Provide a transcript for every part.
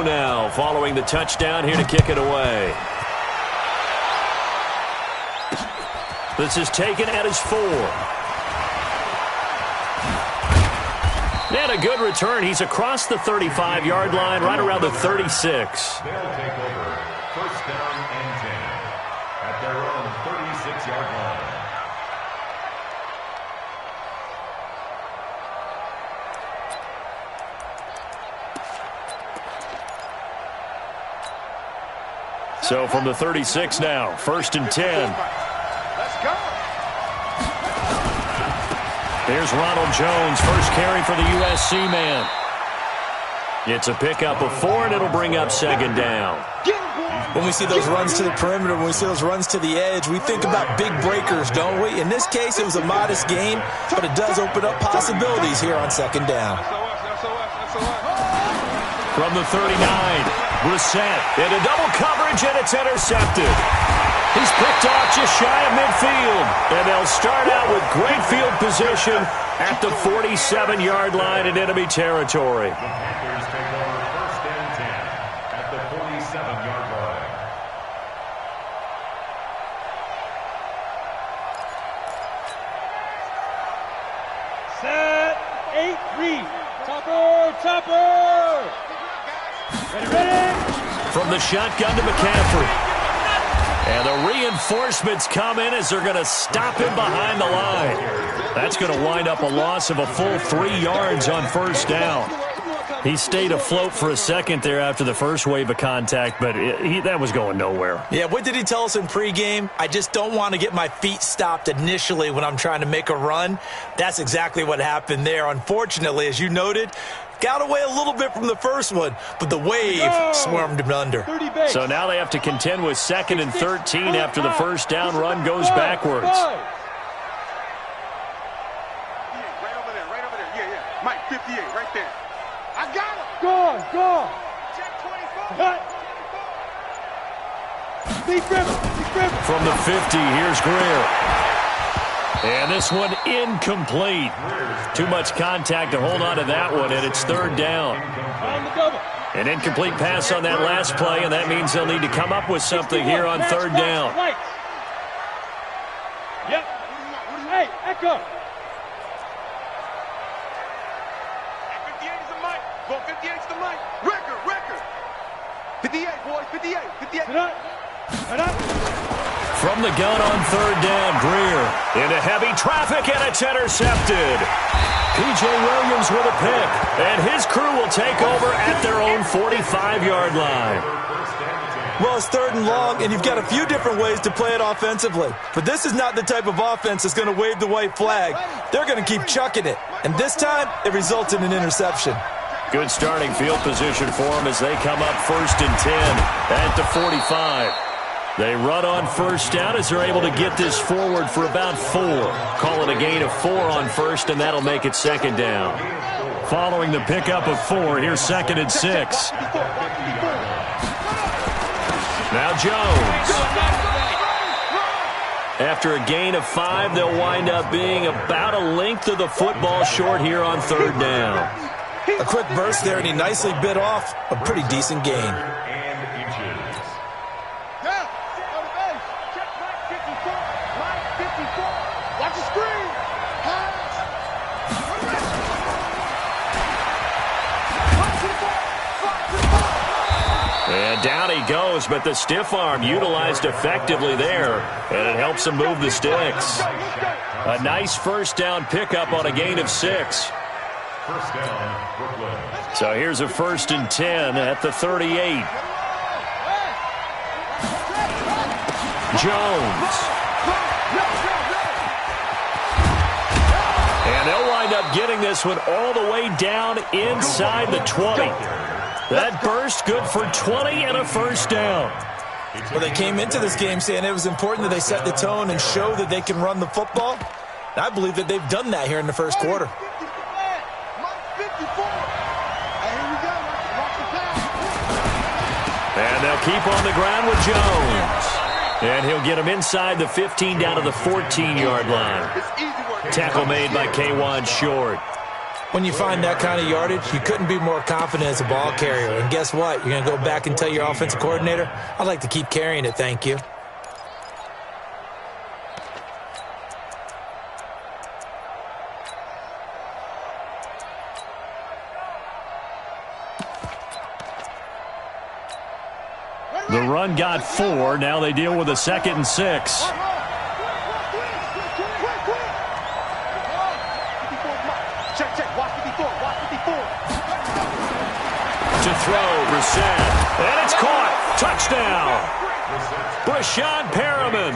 go now, following the touchdown here to kick it away. This is taken at his 4. And a good return. He's across the 35-yard line, right around the 36. They'll take over first down and 10 at their own 36-yard line. So from the 36 now, first and 10. Let's go. Here's Ronald Jones, first carry for the USC man. It's a pickup of 4, and it'll bring up second down. When we see those runs to the perimeter, when we see those runs to the edge, we think about big breakers, don't we? In this case, it was a modest gain, but it does open up possibilities here on second down. From the 39, Brissett into double coverage, and it's intercepted. He's picked off just shy of midfield, and they'll start out with great field position at the 47-yard line in enemy territory. The Panthers take over first and 10 at the 47-yard line. Set, 8-3. Chopper. Ready. From the shotgun to McCaffrey. And the reinforcements come in as they're going to stop him behind the line. That's going to wind up a loss of a full 3 yards on first down. He stayed afloat for a second there after the first wave of contact, but that was going nowhere. Yeah, what did he tell us in pregame? I just don't want to get my feet stopped initially when I'm trying to make a run. That's exactly what happened there. Unfortunately, as you noted, got away a little bit from the first one, but the wave swarmed him under. So now they have to contend with second and 13 after the first down run goes backwards. Right over there. Yeah. Mike, 58, right there. I got him. Go. Check 24. From the 50, here's Greer. And this one incomplete. Too much contact to hold on to that one, and it's third down. An incomplete pass on that last play, and that means they'll need to come up with something here on third down. Yep. Hey, Echo. 58 is the mic. Go 58 is the mic. Record. 58, boys. 58. Sit up. From the gun on third down, Greer into heavy traffic, and it's intercepted. P.J. Williams with a pick, and his crew will take over at their own 45-yard line. Well, it's third and long, and you've got a few different ways to play it offensively. But this is not the type of offense that's going to wave the white flag. They're going to keep chucking it. And this time, it results in an interception. Good starting field position for them as they come up first and 10 at the 45. They run on first down as they're able to get this forward for about 4. Call it a gain of 4 on first, and that'll make it second down. Following the pickup of 4, here's second and 6. Now Jones. After a gain of 5, they'll wind up being about a length of the football short here on third down. A quick burst there, and he nicely bit off a pretty decent gain. And down he goes, but the stiff arm utilized effectively there, and it helps him move the sticks. A nice first down pickup on a gain of 6. First down, Brooklyn. So here's a first and 10 at the 38. Jones. And they'll wind up getting this one all the way down inside the 20. That burst good for 20 and a first down. Well, they came into this game saying it was important that they set the tone and show that they can run the football. I believe that they've done that here in the first quarter. And they'll keep on the ground with Jones. And he'll get him inside the 15 down to the 14-yard line. Tackle made by K'Wan Short. When you find that kind of yardage, you couldn't be more confident as a ball carrier. And guess what? You're going to go back and tell your offensive coordinator, I'd like to keep carrying it, thank you. The run got 4. Now they deal with a 2nd and 6. To throw, Brissett. And it's caught. Touchdown. Brashad Perriman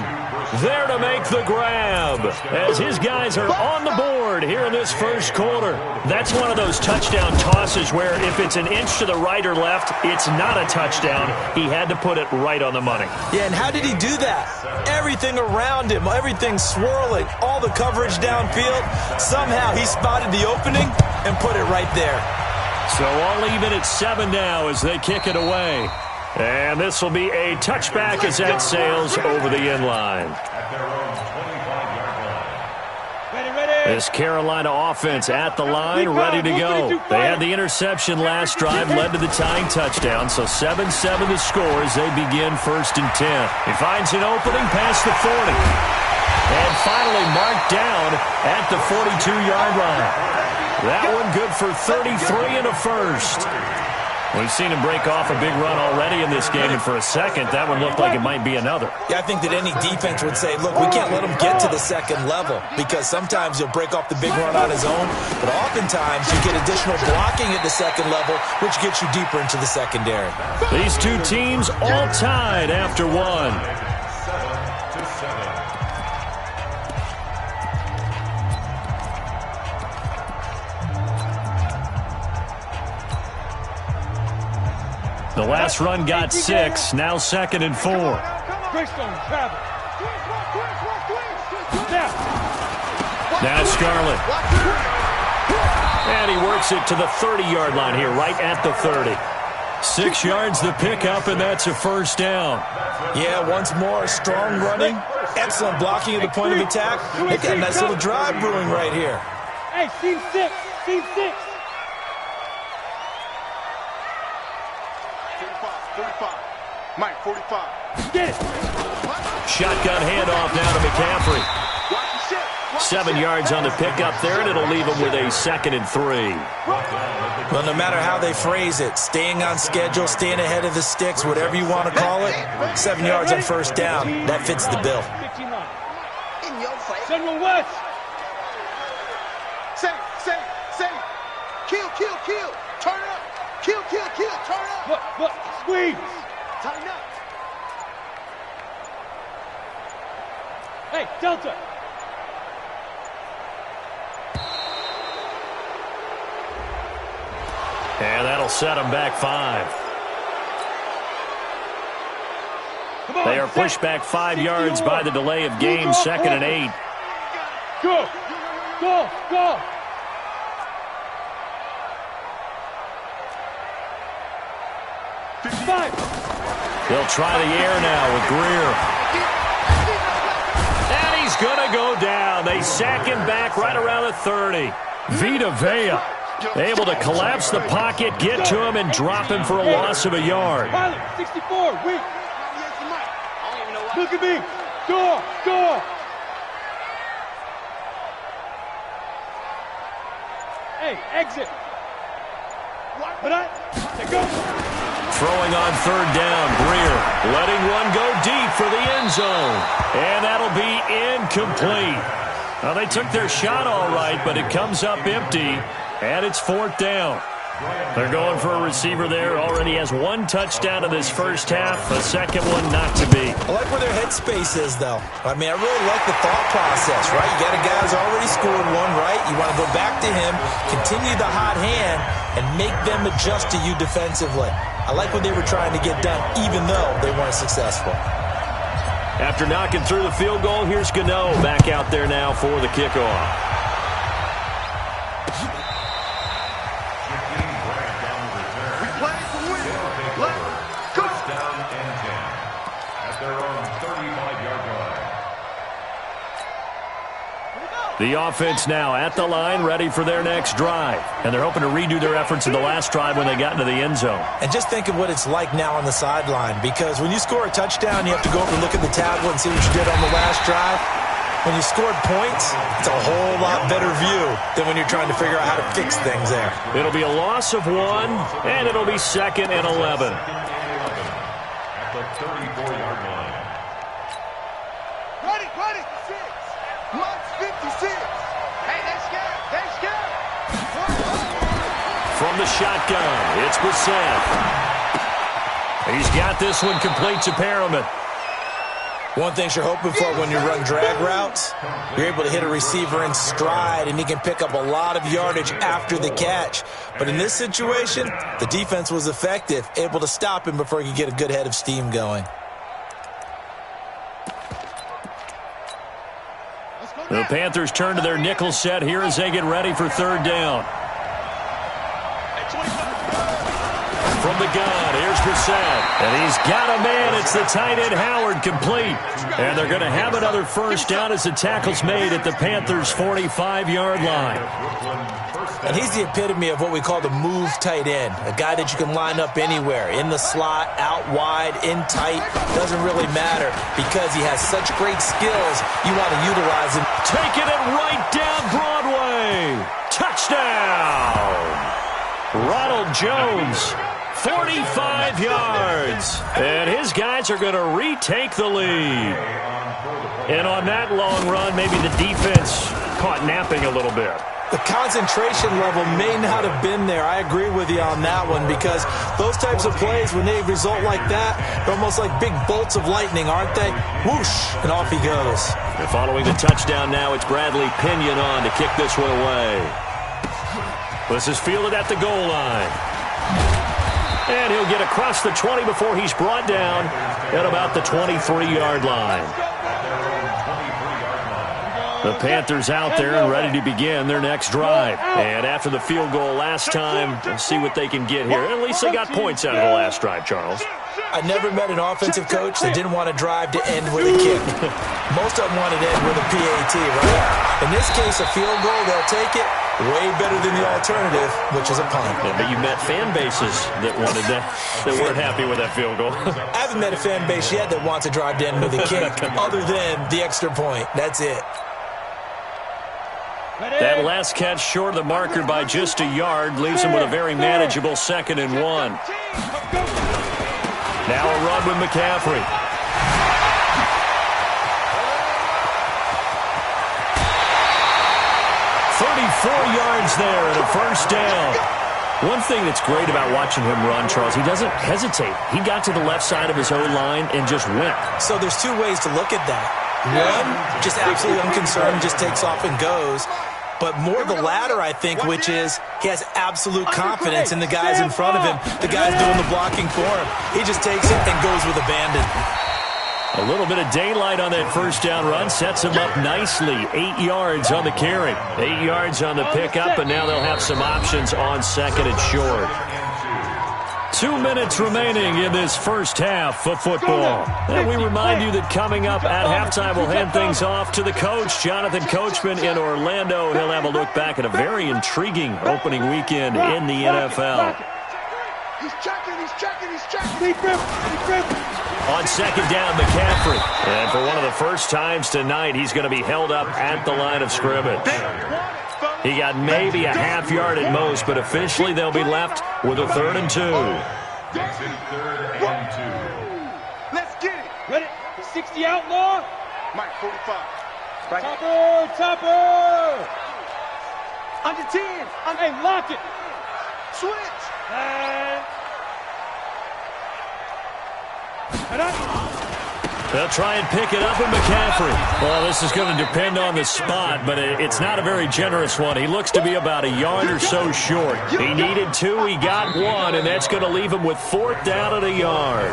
there to make the grab as his guys are on the board here in this first quarter. That's one of those touchdown tosses where if it's an inch to the right or left, it's not a touchdown. He had to put it right on the money. Yeah, and how did he do that? Everything around him, everything swirling, all the coverage downfield. Somehow he spotted the opening and put it right there. So all even at 7 now as they kick it away. And this will be a touchback as that sails over the end line. This Carolina offense at the line, ready to go. They had the interception last drive, led to the tying touchdown. So 7-7 the score as they begin 1st and 10. He finds an opening past the 40. And finally marked down at the 42-yard line. That one good for 33 and a first. We've seen him break off a big run already in this game, and for a second, that one looked like it might be another. Yeah, I think that any defense would say, look, we can't let him get to the second level because sometimes he'll break off the big run on his own, but oftentimes you get additional blocking at the second level, which gets you deeper into the secondary. These two teams all tied after one. The last run got 6, now 2nd and 4. Now Scarlett. And he works it to the 30-yard line here, right at the 30. 6 yards the pickup, and that's a first down. Yeah, once more, strong running, excellent blocking at the point of attack. Look at a nice little drive brewing right here. Hey, team 6, team 6. 45. Mike, 45. Get it. Shotgun handoff now to McCaffrey. 7 yards on the pickup there, and it'll leave him with a 2nd and 3. Well, no matter how they phrase it, staying on schedule, staying ahead of the sticks, whatever you want to call it, 7 yards on first down, that fits the bill. In your face. General West. Say. Kill. Turn up. Kill. Turn up. Look. Squeeze. Tighten up. Hey, Delta. And that'll set them back 5. They are pushed back 5 yards by the delay of game, 2nd and 8. Go. 55. They'll try the air now with Greer. And he's going to go down. They sack him back right around the 30. Vita Vea able to collapse the pocket, get to him, and drop him for a loss of a yard. Pilot, 64, weak. Look at me. Door. Hey, exit. They go. Throwing on 3rd down, Greer letting one go deep for the end zone. And that'll be incomplete. Well, they took their shot all right, but it comes up empty, and it's 4th down. They're going for a receiver there. Already has 1 touchdown in this first half, a second one not to be. I like where their headspace is, though. I mean, I really like the thought process, right? You got a guy who's already scored one, right? You want to go back to him, continue the hot hand, and make them adjust to you defensively. I like what they were trying to get done, even though they weren't successful. After knocking through the field goal, here's Gano back out there now for the kickoff. The offense now at the line, ready for their next drive. And they're hoping to redo their efforts in the last drive when they got into the end zone. And just think of what it's like now on the sideline, because when you score a touchdown, you have to go over and look at the tablet and see what you did on the last drive. When you scored points, it's a whole lot better view than when you're trying to figure out how to fix things there. It'll be a loss of 1, and it'll be 2nd and 11. At the 34-yard line. Ready, 6. Mike's 56. Hey, they scared. From the shotgun, it's Brissett. He's got this one complete to Perriman. One thing you're hoping for when you run drag routes, you're able to hit a receiver in stride, and he can pick up a lot of yardage after the catch. But in this situation, the defense was effective, able to stop him before he could get a good head of steam going. The Panthers turn to their nickel set here as they get ready for 3rd down. From the gun, here's Brissett. And he's got a man. It's the tight end Howard, complete. And they're going to have another 1st down as the tackle's made at the Panthers' 45-yard line. And he's the epitome of what we call the move tight end, a guy that you can line up anywhere, in the slot, out wide, in tight, doesn't really matter because he has such great skills, you want to utilize him. Taking it right down Broadway. Touchdown. Ronald Jones, 45 yards. And his guys are going to retake the lead. And on that long run, maybe the defense caught napping a little bit. The concentration level may not have been there. I agree with you on that one, because those types of plays, when they result like that, they're almost like big bolts of lightning, aren't they? Whoosh, and off he goes. And following the touchdown now, it's Bradley Pinion on to kick this one away. This is fielded at the goal line. And he'll get across the 20 before he's brought down at about the 23-yard line. The Panthers out there and ready to begin their next drive. And after the field goal last time, let's see what they can get here. At least they got points out of the last drive, Charles. I never met an offensive coach that didn't want to drive to end with a kick. Most of them wanted to end with a PAT, right? In this case, a field goal, they'll take it. Way better than the alternative, which is a punt. Yeah, but you met fan bases that wanted that weren't happy with that field goal. I haven't met a fan base yet that wants to drive to end with a kick, other than the extra point. That's it. That last catch short of the marker by just a yard leaves him with a very manageable 2nd and 1. Now a run with McCaffrey. 34 yards there and a 1st down. One thing that's great about watching him run, Charles, he doesn't hesitate. He got to the left side of his O-line and just went. So there's 2 ways to look at that. One, just absolutely unconcerned, just takes off and goes. But more the latter, I think, which is he has absolute confidence in the guys in front of him, the guys doing the blocking for him. He just takes it and goes with abandon. A little bit of daylight on that 1st down run sets him up nicely. 8 yards on the carry, 8 yards on the pickup, and now they'll have some options on 2nd and short. 2 minutes remaining in this first half of football. And we remind you that coming up at halftime, we'll hand things off to the coach, Jonathan Coachman in Orlando. He'll have a look back at a very intriguing opening weekend in the NFL. He's checking. On 2nd down, McCaffrey. And for one of the first times tonight, he's going to be held up at the line of scrimmage. He got maybe a half yard at most, but officially they'll be left with a 3rd and 2. Dixon, 3rd and 2. Let's get it. Ready? 60 outlaw. Mike, 45. Topper. Under 10. Hey, lock it. Switch. And up. They'll try and pick it up with McCaffrey. Well, this is going to depend on the spot, but it's not a very generous one. He looks to be about a yard or so short. He needed 2, he got 1, and that's going to leave him with 4th down at a yard.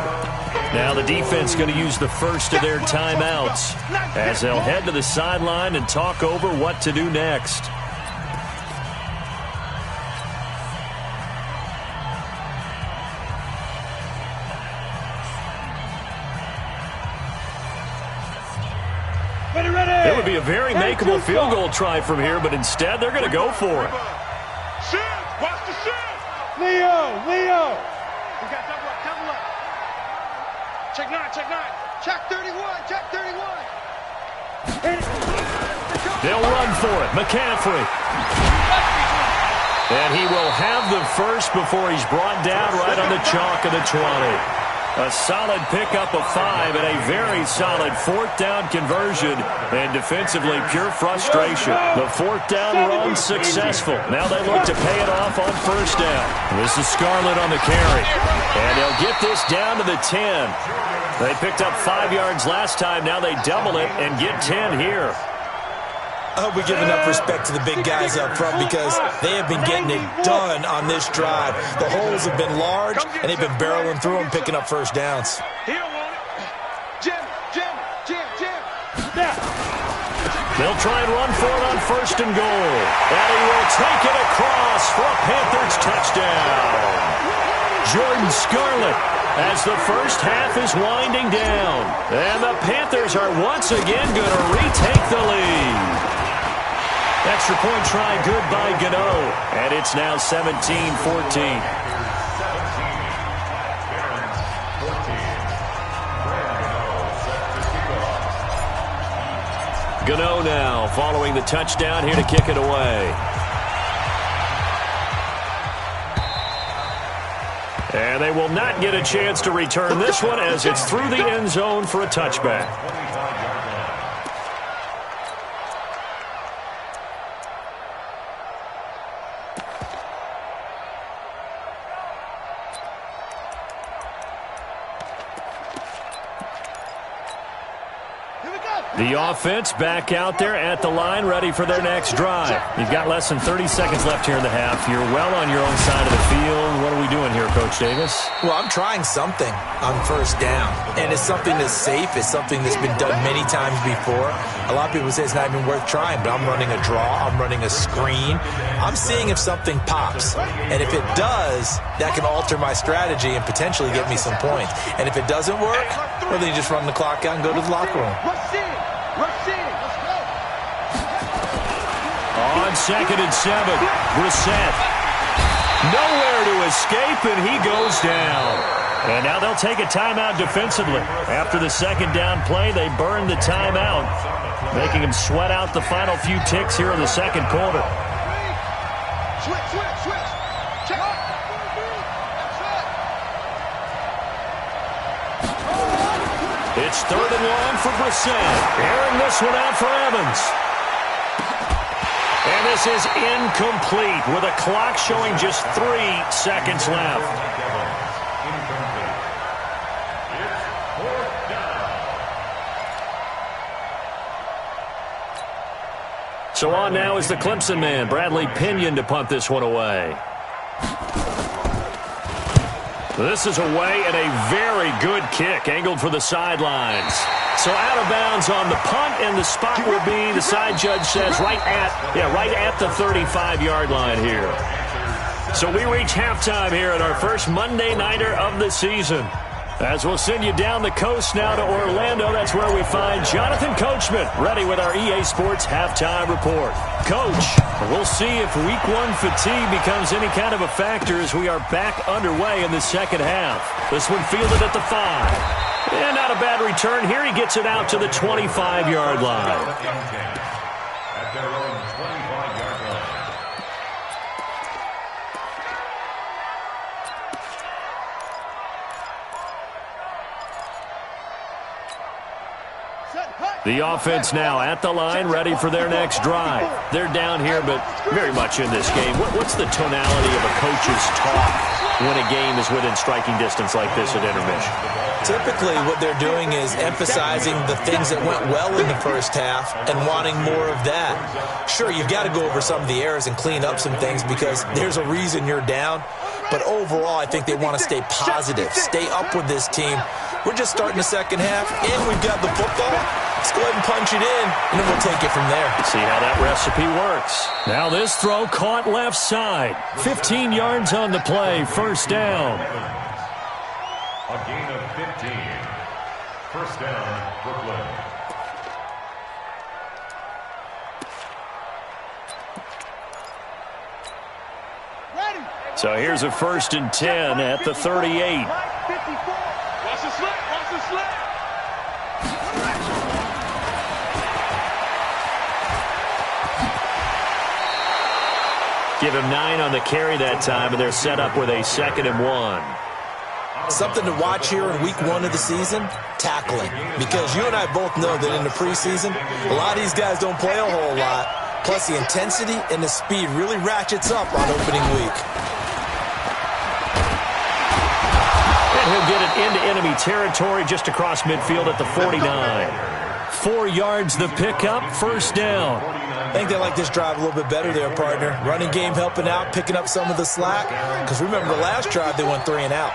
Now the defense going to use the first of their timeouts as they'll head to the sideline and talk over what to do next. Here we would be a very makeable field goal try from here, but instead they're going to go for it. Shift! Watch the shift! Leo! We got double up. Check 9. Check 31. Check 31. They'll run for it. McCaffrey. And he will have the first before he's brought down right on the chalk of the 20. A solid pickup of 5 and a very solid 4th down conversion. And defensively, pure frustration. The 4th down run successful. Now they look to pay it off on 1st down. This is Scarlett on the carry. And they'll get this down to the 10. They picked up 5 yards last time. Now they double it and get 10 here. I hope we give enough respect to the big guys up front because they have been getting it done on this drive. The holes have been large, and they've been barreling through them, picking up 1st downs. He don't want it. Jim. They'll try and run for it on 1st and goal. And he will take it across for a Panthers touchdown. Jordan Scarlett as the first half is winding down. And the Panthers are once again going to retake the lead. Extra point try good by Gano. And it's now 17-14. Gano now following the touchdown here to kick it away. And they will not get a chance to return this one as it's through the end zone for a touchback. The offense back out there at the line, ready for their next drive. You've got less than 30 seconds left here in the half. You're well on your own side of the field. What are we doing here, Coach Davis? Well, I'm trying something on 1st down, and it's something that's safe. It's something that's been done many times before. A lot of people say it's not even worth trying, but I'm running a draw. I'm running a screen. I'm seeing if something pops, and if it does, that can alter my strategy and potentially get me some points. And if it doesn't work, well, then you just run the clock out and go to the locker room. Rush in. Let's go. On 2nd and 7, Brissett. Nowhere to escape, and he goes down. And now they'll take a timeout defensively. After the 2nd down play, they burn the timeout, making them sweat out the final few ticks here in the 2nd quarter. Switch. Check. It's 3rd and long for Brissett. Airing this one out for Evans. And this is incomplete with a clock showing just 3 seconds left. So on now is the Clemson man, Bradley Pinion, to punt this one away. This is away and a very good kick, angled for the sidelines. So out of bounds on the punt, and the spot will be, the side judge says, right at the 35-yard line here. So we reach halftime here at our first Monday Nighter of the season. As we'll send you down the coast now to Orlando, that's where we find Jonathan Coachman, ready with our EA Sports Halftime Report. Coach, we'll see if Week 1 fatigue becomes any kind of a factor as we are back underway in the 2nd half. This one fielded at the 5. And not a bad return here. He gets it out to the 25-yard line. At their own 25-yard line. The offense now at the line, ready for their next drive. They're down here, but very much in this game. What's the tonality of a coach's talk when a game is within striking distance like this at intermission? Typically, what they're doing is emphasizing the things that went well in the 1st half and wanting more of that. Sure, you've got to go over some of the errors and clean up some things because there's a reason you're down. But overall, I think they want to stay positive, stay up with this team. We're just starting the 2nd half, and we've got the football. Let's go ahead and punch it in, and then we'll take it from there. See how that recipe works. Now this throw caught left side. 15 yards on the play, 1st down. A gain of 15. 1st down, Brooklyn. So here's a 1st and 10 at the 38. Watch the slip. Watch the slip. Give him 9 on the carry that time, and they're set up with a 2nd and 1. Something to watch here in week 1 of the season, tackling. Because you and I both know that in the preseason, a lot of these guys don't play a whole lot. Plus, the intensity and the speed really ratchets up on opening week. And he'll get it into enemy territory just across midfield at the 49. 4 yards the pickup, 1st down. I think they like this drive a little bit better there, partner. Running game helping out, picking up some of the slack. Because remember, the last drive they went 3 and out.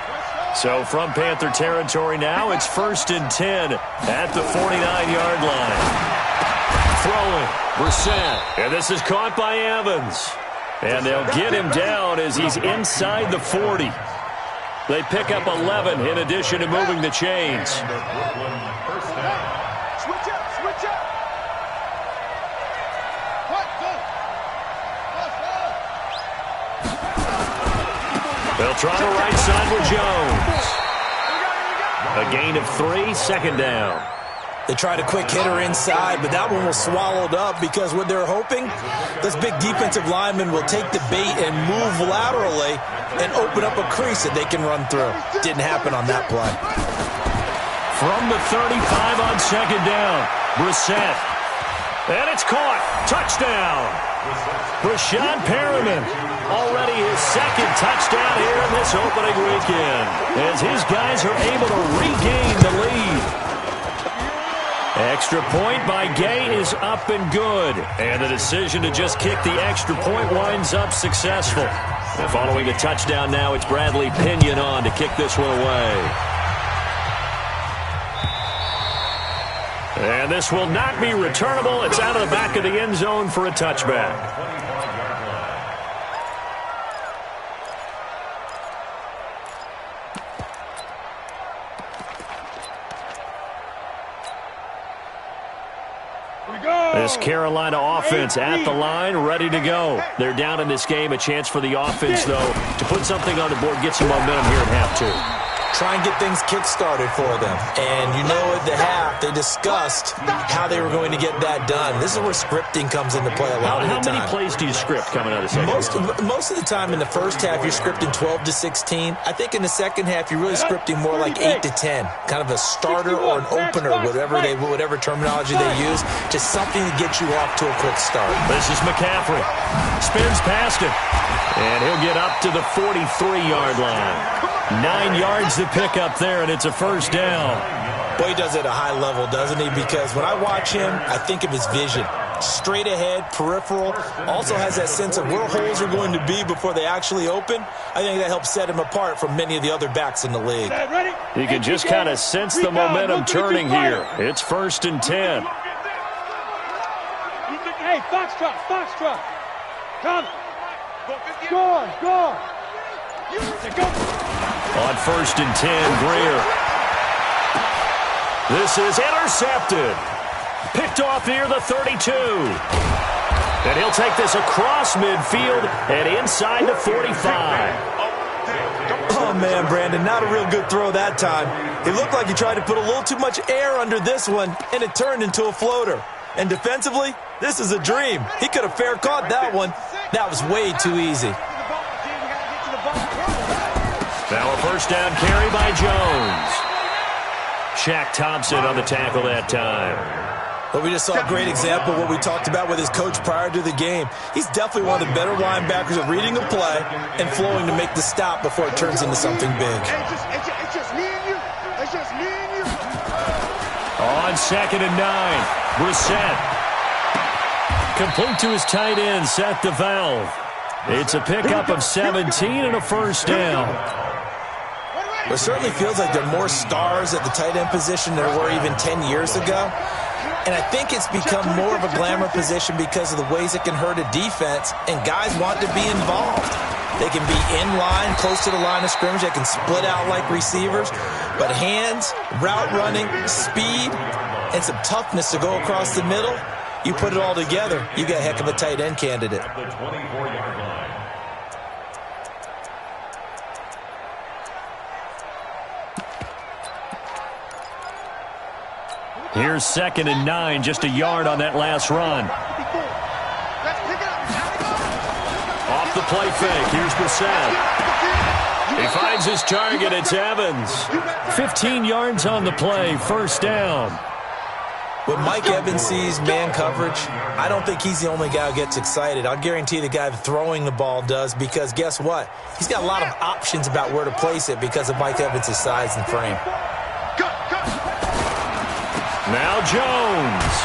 So from Panther territory now, it's 1st and 10 at the 49-yard line. Throwing, Brissett. And this is caught by Evans. And they'll get him down as he's inside the 40. They pick up 11 in addition to moving the chains. Switch up, switch up. They'll try the right side with Jones. A gain of 3, 2nd down. They tried a quick hitter inside, but that one was swallowed up because what they're hoping, this big defensive lineman will take the bait and move laterally and open up a crease that they can run through. Didn't happen on that play. From the 35 on 2nd down, Brissett. And it's caught. Touchdown. Rashad Perriman. Already his 2nd touchdown here in this opening weekend as his guys are able to regain the lead. Extra point by Gay is up and good. And the decision to just kick the extra point winds up successful. And following a touchdown now, it's Bradley Pinion on to kick this one away. And this will not be returnable. It's out of the back of the end zone for a touchback. This Carolina offense at the line, ready to go. They're down in this game. A chance for the offense, though, to put something on the board, get some momentum here at half 2. Try and get things kick-started for them. And you know at the half, they discussed how they were going to get that done. This is where scripting comes into play a lot of the time. How many plays do you script coming out of the second? Most of the time in the first half, you're scripting 12 to 16. I think in the second half, you're really scripting more like 8 to 10. Kind of a starter or an opener, whatever terminology they use. Just something to get you off to a quick start. This is McCaffrey. Spins past it. And he'll get up to the 43-yard line. 9 yards to pick up there, and it's a 1st down. Boy, he does it at a high level, doesn't he? Because when I watch him, I think of his vision. Straight ahead, peripheral. Also has that sense of where holes are going to be before they actually open. I think that helps set him apart from many of the other backs in the league. You can just kind of sense the momentum turning here. It's 1st and 10. Hey, Foxtrot. Come. Go. On 1st and 10, Greer. This is intercepted. Picked off near the 32. And he'll take this across midfield and inside the 45. Oh, man, Brandon, not a real good throw that time. It looked like he tried to put a little too much air under this one, and it turned into a floater. And defensively, this is a dream. He could have fair caught that one. That was way too easy. Now a 1st down carry by Jones. Shaq Thompson on the tackle that time. Well, we just saw a great example of what we talked about with his coach prior to the game. He's definitely one of the better linebackers at reading a play and flowing to make the stop before it turns into something big. It's just me and you. It's just me and you. On 2nd and 9, Brissett. Complete to his tight end, Seth DeValve. It's a pickup of 17 and a 1st down. It certainly feels like there are more stars at the tight end position than there were even 10 years ago. And I think it's become more of a glamour position because of the ways it can hurt a defense, and guys want to be involved. They can be in line, close to the line of scrimmage. They can split out like receivers. But hands, route running, speed, and some toughness to go across the middle, you put it all together, you got a heck of a tight end candidate. Here's 2nd and 9, just a yard on that last run. Off the play fake, here's Brissett. He finds his target, it's Evans. 15 yards on the play, first down. When Mike Evans sees man coverage, I don't think he's the only guy who gets excited. I'll guarantee the guy throwing the ball does, because guess what? He's got a lot of options about where to place it because of Mike Evans' size and frame. Now Jones.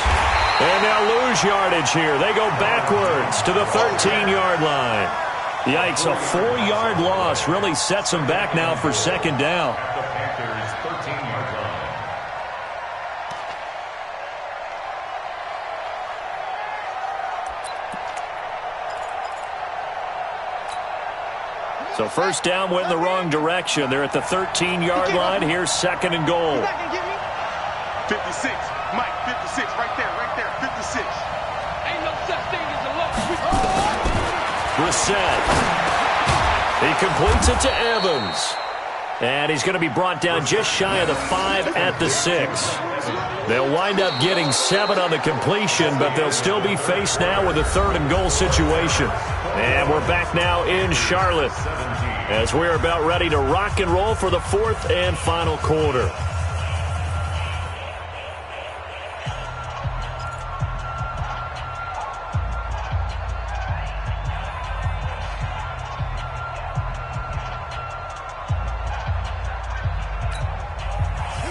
And they'll lose yardage here. They go backwards to the 13-yard line. Yikes, a 4-yard loss really sets them back now for 2nd down. At the Panthers' 13-yard line. So first down went in the wrong direction. They're at the 13-yard line. Here's 2nd and goal. 56. Mike, 56. Right there. 56. Ain't no such thing as a loss. Brissett. He completes it to Evans. And he's going to be brought down just shy of the 5 at the 6. They'll wind up getting 7 on the completion, but they'll still be faced now with a 3rd and goal situation. And we're back now in Charlotte as we're about ready to rock and roll for the 4th and final quarter.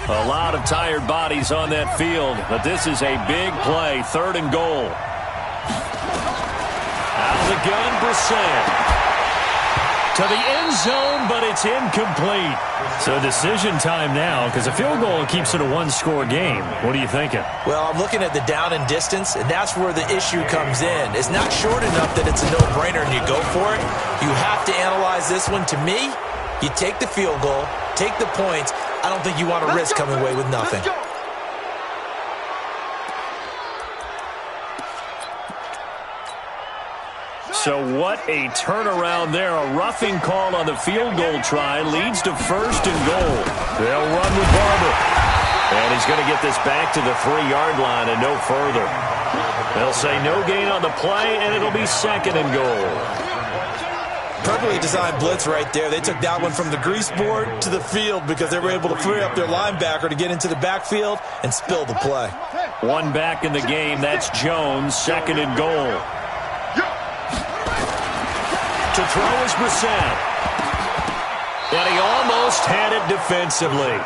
A lot of tired bodies on that field, but this is a big play, 3rd and goal. Out of the gun, Brissett. To the end zone, but it's incomplete. So decision time now, because a field goal keeps it a one-score game. What are you thinking? Well, I'm looking at the down and distance, and that's where the issue comes in. It's not short enough that it's a no-brainer and you go for it. You have to analyze this one. To me, you take the field goal, take the points. I don't think you want to risk coming away with nothing. So what a turnaround there. A roughing call on the field goal try leads to 1st and goal. They'll run with Barber. And he's going to get this back to the 3-yard line and no further. They'll say no gain on the play, and it'll be 2nd and goal. Perfectly designed blitz right there. They took that one from the grease board to the field because they were able to free up their linebacker to get into the backfield and spill the play. One back in the game. That's Jones. 2nd and goal. To throw is Brissett. And he almost had it defensively.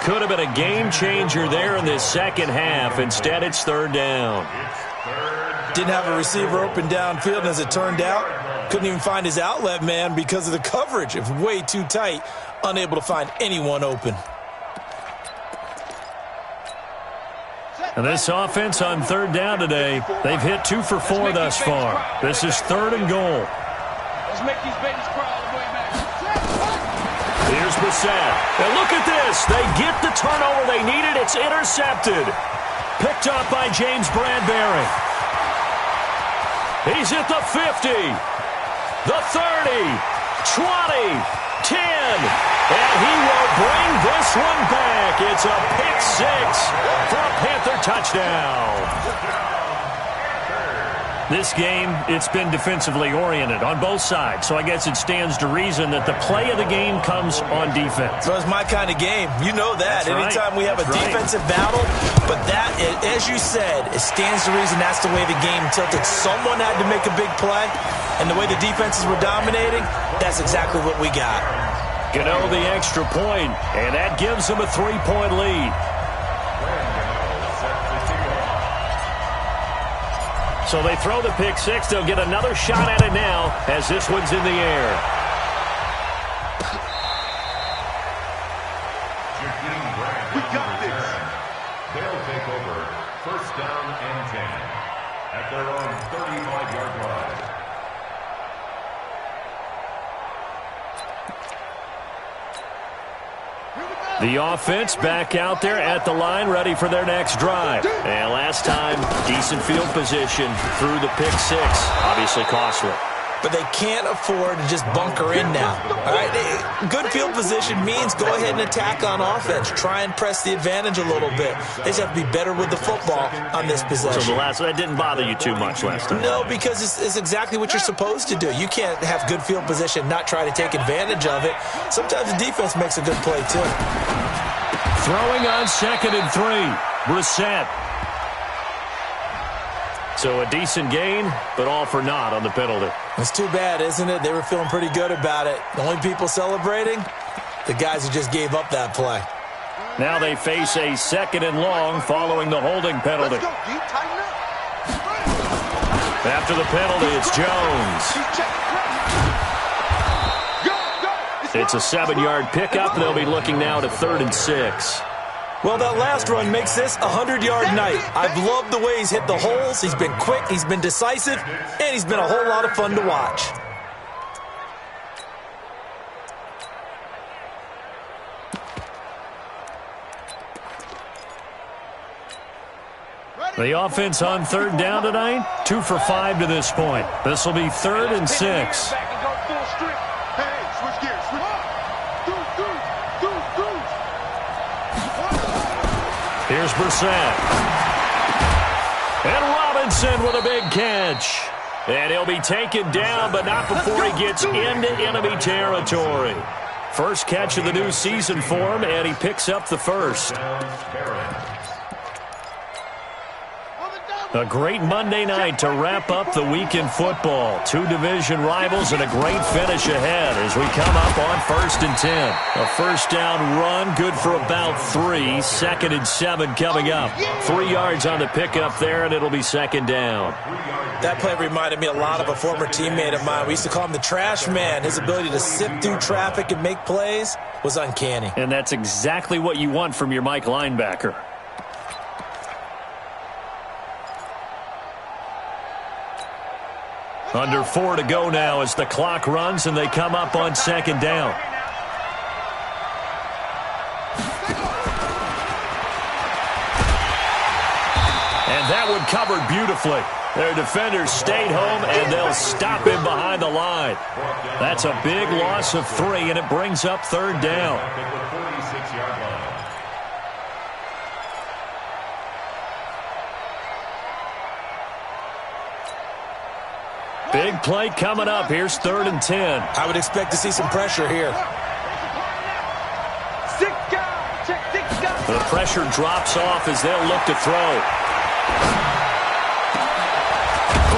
Could have been a game changer there in this second half. Instead, it's 3rd down. Didn't have a receiver open downfield, and as it turned out, couldn't even find his outlet man because of the coverage. It was way too tight, unable to find anyone open. And this offense on 3rd down today, they've hit 2 for 4 thus far. This is 3rd and goal. Let's make these babies cry all the way back. Here's Brissett. And look at this. They get the turnover they needed. It's intercepted. Picked up by James Bradbury. He's at the 50, the 30, 20, 10. And he will bring this one back. It's a pick 6 for a Panther touchdown. This game, it's been defensively oriented on both sides, so I guess it stands to reason that the play of the game comes on defense. So it's my kind of game. You know that. That's Anytime we have That's a defensive battle, but that, as you said, it stands to reason that's the way the game tilted. Someone had to make a big play, and the way the defenses were dominating, that's exactly what we got. Gano the extra point, and that gives them a 3-point lead. So they throw the pick 6. They'll get another shot at it now as this one's in the air. We got this. They'll take over 1st down and 10 at their own 35-yard line. The offense back out there at the line, ready for their next drive. And last time, decent field position through the pick 6. Obviously costly. but they can't afford to just bunker in now. All right, good field position means go ahead and attack on offense. Try and press the advantage a little bit. They just have to be better with the football on this possession. So that didn't bother you too much last time? No, because it's exactly what you're supposed to do. You can't have good field position, not try to take advantage of it. Sometimes the defense makes a good play, too. Throwing on 2nd and 3. Brissett. So a decent gain, but all for naught on the penalty. It's too bad, isn't it? They were feeling pretty good about it. The only people celebrating, the guys who just gave up that play. Now they face a 2nd and long following the holding penalty. After the penalty, it's Jones. It's a 7-yard pickup. They'll be looking now to 3rd and 6. Well, that last run makes this a 100-yard night. I've loved the way he's hit the holes. He's been quick, he's been decisive, and he's been a whole lot of fun to watch. The offense on 3rd down tonight, 2 for 5 to this point. This will be 3rd and 6. Here's Brissett. And Robinson with a big catch. And he'll be taken down, but not before he gets into enemy territory. First catch of the new season for him, and he picks up the first. A great Monday night to wrap up the week in football. 2 division rivals and a great finish ahead as we come up on 1st and 10. A first down run, good for about 3. 2nd and 7 coming up. 3 yards on the pickup there, and it'll be 2nd down. That play reminded me a lot of a former teammate of mine. We used to call him the trash man. His ability to sift through traffic and make plays was uncanny. And that's exactly what you want from your Mike linebacker. Under 4 to go now as the clock runs and they come up on 2nd down. And that one covered beautifully. Their defenders stayed home and they'll stop him behind the line. That's a big loss of 3 and it brings up 3rd down. Big play coming up. Here's 3rd and 10. I would expect to see some pressure here. The pressure drops off as they'll look to throw.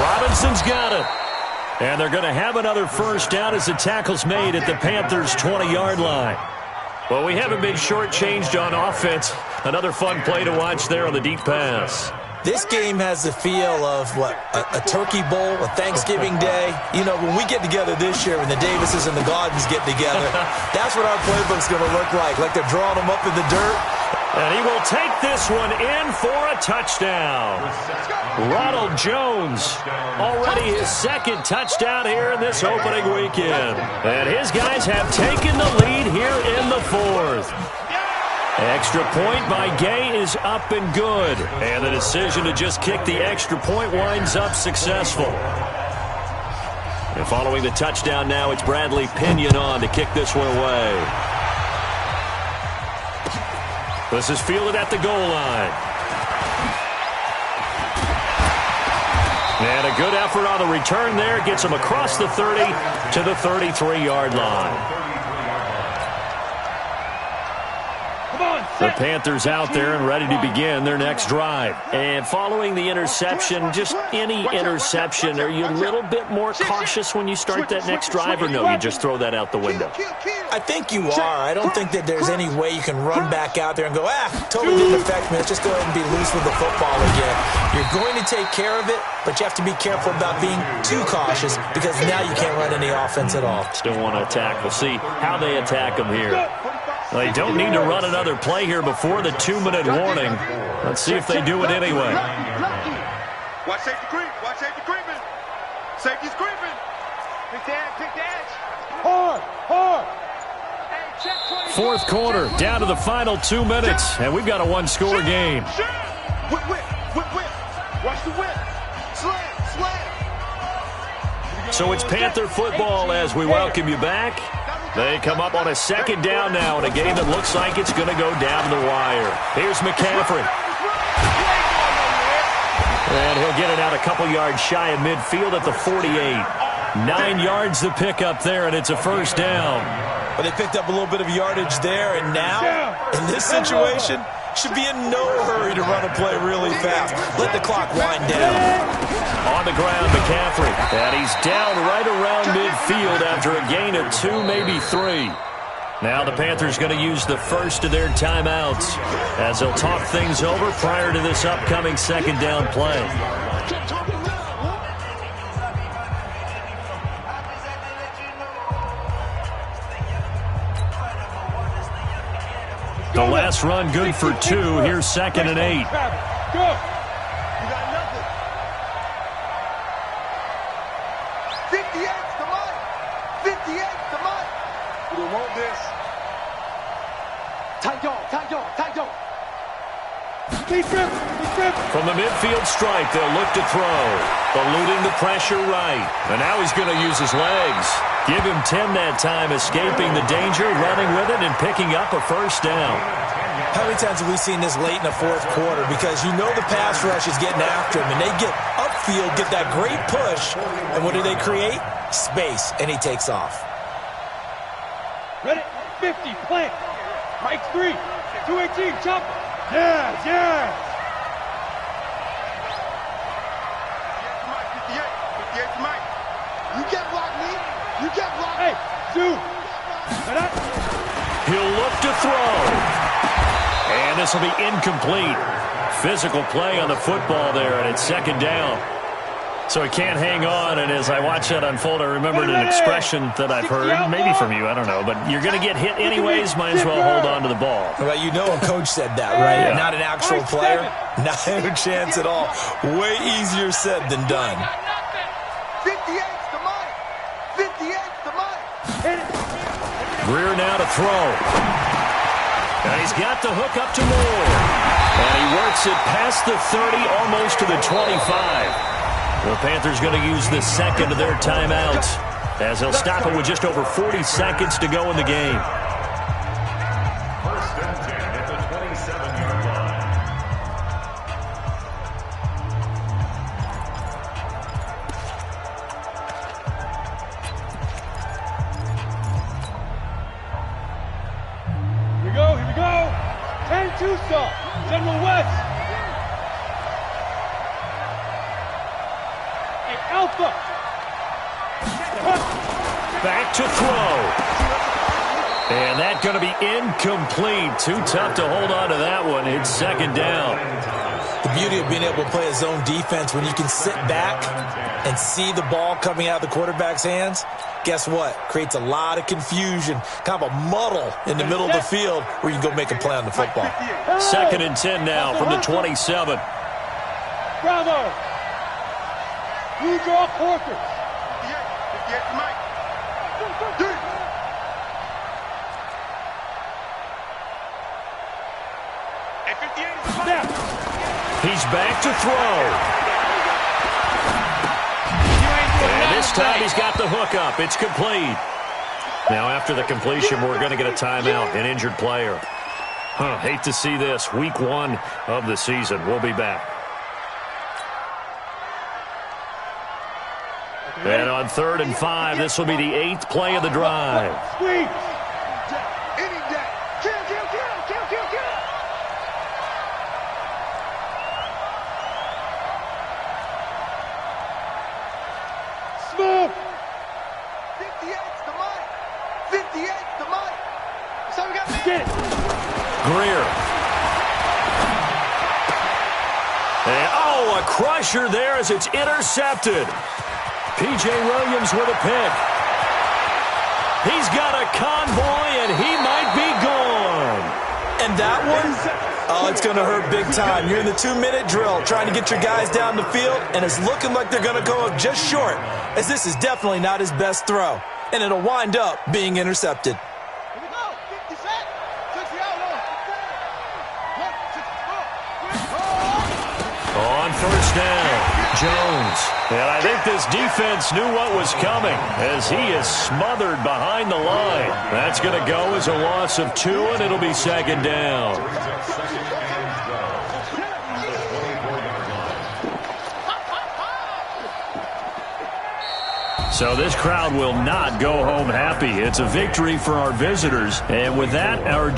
Robinson's got it. And they're going to have another first down as the tackle's made at the Panthers' 20-yard line. Well, we haven't been shortchanged on offense. Another fun play to watch there on the deep pass. This game has the feel of, a Turkey Bowl, a Thanksgiving Day. You know, when we get together this year, when the Davises and the Gaudens get together, that's what our playbook's going to look like they're drawing them up in the dirt. And he will take this one in for a touchdown. Ronald Jones, already his 2nd touchdown here in this opening weekend. And his guys have taken the lead here in the 4th. Extra point by Gay is up and good. And the decision to just kick the extra point winds up successful. And following the touchdown now, it's Bradley Pinion on to kick this one away. This is fielded at the goal line. And a good effort on the return there. Gets him across the 30 to the 33-yard line. The Panthers out there and ready to begin their next drive. And following the interception, just any interception, are you a little bit more cautious when you start that next drive, or no, you just throw that out the window? I think you are. I don't think that there's any way you can run back out there and go, totally didn't affect me. Let's just go ahead and be loose with the football again. You're going to take care of it, but you have to be careful about being too cautious because now you can't run any offense at all. Still want to attack. We'll see how they attack them here. They don't need to run another play here before the 2-minute warning. Let's see if they do it anyway. Watch safety creep. Watch safety creeping. Safety's creeping. Pick the edge. Pick the edge. Hard. 4th quarter, down to the final 2 minutes, and we've got a 1-score game. Whip. Watch the whip. Slam. So it's Panther football as we welcome you back. They come up on a second down now in a game that looks like it's going to go down the wire. Here's McCaffrey. And he'll get it out a couple yards shy of midfield at the 48. 9 yards to pick up there, and it's a first down. But they picked up a little bit of yardage there, and now, in this situation, should be in no hurry to run a play really fast. Let the clock wind down. On the ground, McCaffrey. And he's down right around midfield after a gain of 2, maybe 3. Now the Panthers going to use the first of their timeouts as they'll talk things over prior to this upcoming second down play. The last run good for 2. Here's 2nd and 8. Go. 58's the money. 58's the money. We don't want this. Tight dog. From the midfield stripe, they'll look to throw. Eluding the pressure right. And now he's going to use his legs. Give him 10 that time, escaping the danger, running with it, and picking up a first down. How many times have we seen this late in the fourth quarter? Because you know the pass rush is getting after him, and they get upfield, get that great push, and what do they create? Space, and he takes off. Ready? 50, plant. Mike 3, 218, chopper. Yeah. 58's Mike. You get blocked, me. You get blocked. Hey, dude. He'll look to throw. And this will be incomplete. Physical play on the football there, and it's second down. So he can't hang on, and as I watch that unfold, I remembered an expression that I've heard, maybe from you, I don't know, but you're going to get hit anyways, might as well hold on to the ball. Well, you know a coach said that, right? Yeah. Not an actual player. Not a chance at all. Way easier said than done. 58's the money. 58's the money. Greer now to throw. And he's got the hook up to Moore. And he works it past the 30, almost to the 25. The Panthers going to use the second of their timeouts as they'll stop it with just over 40 seconds to go in the game. First and 10 at the 27-yard line. Here we go. 10-2 stop. General West. Hey, Alpha. Back to throw. And that's going to be incomplete. Too tough to hold on to that one. It's second down. The beauty of being able to play a zone defense when you can sit back and see the ball coming out of the quarterback's hands, guess what? Creates a lot of confusion, kind of a muddle in the middle of the field where you can go make a play on the football. Second and 10 now from the 27. Bravo. You draw quarters. 58's Mike. And 58 is the money. He's back to throw. And this time he's got the hook up. It's complete. Now after the completion, we're going to get a timeout, an injured player. Hate to see this. Week 1 of the season. We'll be back. And on 3rd and 5, this will be the 8th play of the drive. Squeeze. Any day. Kill. Smooth. 58's the money. 58's the money. So we got Get it. Greer. And, a crusher there as it's intercepted. P.J. Williams with a pick. He's got a convoy, and he might be gone. And that one, it's going to hurt big time. You're in the 2-minute drill trying to get your guys down the field, and it's looking like they're going to go up just short, as this is definitely not his best throw, and it'll wind up being intercepted. Here we go. 50 set. 60 outlaw. On first down, Jones. And I think this defense knew what was coming as he is smothered behind the line. That's going to go as a loss of 2, and it'll be second down. So this crowd will not go home happy. It's a victory for our visitors. And with that, our